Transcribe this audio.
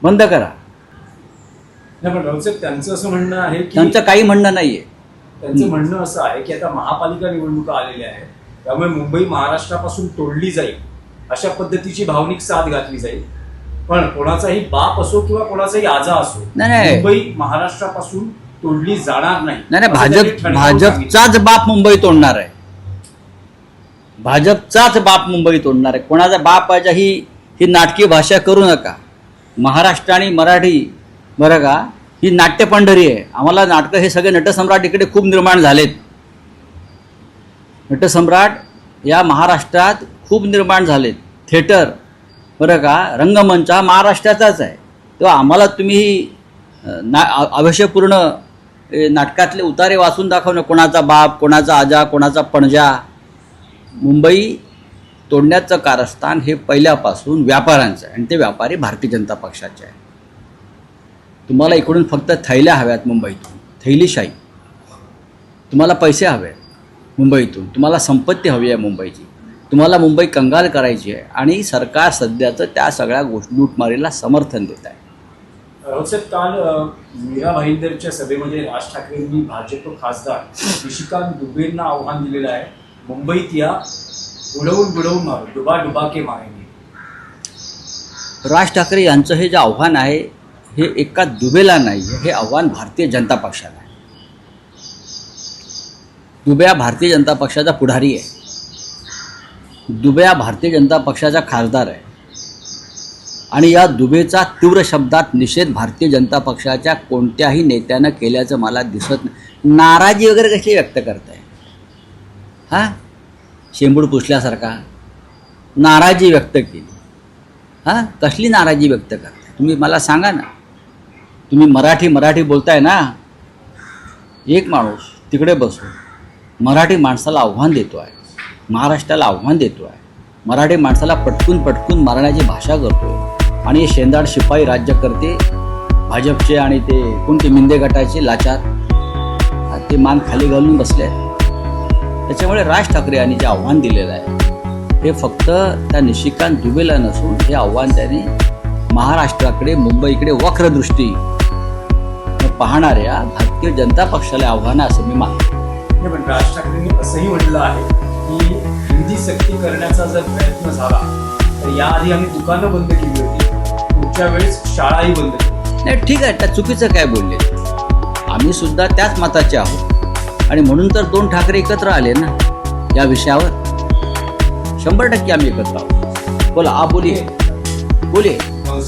बंद करा. नाही पण राऊत साहेब त्यांचं असं म्हणणं आहे की त्यांचं काही म्हणणं नाहीये. त्यांचं म्हणणं असं आहे की आता महापालिका निवडणुका आलेल्या आहेत, त्यामुळे मुंबई महाराष्ट्रापासून तोडली जाईल अशा पद्धतीची भावनिक साथ घातली जाईल. पण कोणाचाही बाप असो किंवा कोणाचाही आजा असो, नाही. मुंबई महाराष्ट्रापासून तोडली जाणार नाही. नाही असं त्यांनी ठणकावून सांगितलं. भाजपचाच बाप मुंबई तोडणार आहे. भाजपचाच बाप मुंबई तोडणार आहे. कोणाचा बाप आहे ही नाटकी भाषा करू नका. महाराष्ट्र आणि मराठी बरं का ही नाट्यपंढरी आहे. आम्हाला नाटकं हे सगळे नटसम्राट इकडे खूप निर्माण झालेत. नटसम्राट या महाराष्ट्रात खूप निर्माण झालेत. थिएटर बरं का रंगमंच हा महाराष्ट्राचाच आहे. तेव्हा आम्हाला तुम्ही आवश्यकपूर्ण नाटकातले उतारे वाचून दाखवणं, कोणाचा बाप, कोणाचा आजा, कोणाचा पणजा. मुंबई तोडण्याचं कारस्थान हे पहिल्यापासून व्यापाऱ्यांचं आहे आणि ते व्यापारी भारतीय जनता पक्षाचे आहे. तुम्हाला इकडून फक्त थैल्या हव्यात मुंबईतून, थैलीशाही. तुम्हाला पैसे हवे आहेत मुंबईतून, तुम्हाला संपत्ती हवी आहे मुंबईची, तुम्हाला मुंबई कंगाल करायची आहे आणि सरकार सध्याचं त्या सगळ्या गोष्टी लूटमारीला समर्थन देत आहे. राऊत साहेब, काल मीरा भाईंदरच्या सभेमध्ये राज ठाकरेंनी भाजप खासदार निशिकांत दुबेंना आव्हान दिलेलं आहे, मुंबईत या बुडवून मारू, डुबा के मारेंगे. राज ठाकरे यांचं हे जे आव्हान आहे हे एका दुबेला नाही आहे, हे आव्हान भारतीय जनता पक्षाला आहे. दुबे भारतीय जनता पक्षाचा पुढारी आहे. दुबे भारतीय जनता पक्षाचा खासदार आहे आणि या दुबेचा तीव्र शब्दात निषेध भारतीय जनता पक्षाच्या कोणत्याही नेत्यानं केल्याचं मला दिसत नाही. नाराजी वगैरे कशी व्यक्त करताय? हां, शेंबूड पुसल्यासारखा नाराजी व्यक्त केली. हां, कसली नाराजी व्यक्त करताय तुम्ही मला सांगा ना. तुम्ही मराठी बोलताय ना. एक माणूस तिकडे बसून मराठी माणसाला आव्हान देतो आहे, महाराष्ट्राला आव्हान देतो आहे, मराठी माणसाला पटकून मारण्याची भाषा करतो आहे आणि हे शेंदाड शिपाई राज्यकर्ते भाजपचे आणि ते कोणते मिंदे गटाचे लाचार ते मान खाली घालून बसले आहेत. त्याच्यामुळे राज ठाकरे यांनी जे आव्हान दिलेलं आहे हे फक्त त्या निशिकांत दुबेला नसून हे आव्हान त्यांनी महाराष्ट्राकडे, मुंबईकडे वक्रदृष्टी पाहणाऱ्या भारतीय जनता पक्षाला आव्हान असं मी मानतो. पण राज ठाकरेंनी असंही म्हटलं आहे की हिंदी सक्ती करण्याचा जर प्रयत्न झाला तर याआधी आम्ही दुकानं बंद केली होती, पुढच्या वेळेस शाळाही बंद केली. नाही ठीक आहे, त्या चुकीचं काय बोलले? आम्ही सुद्धा त्याच मताचे आहोत आणि म्हणून तर 2 ठाकरे एकत्र आले ना या विषयावर. 100% आम्ही एकत्र आहोत. बोला, बोलिये.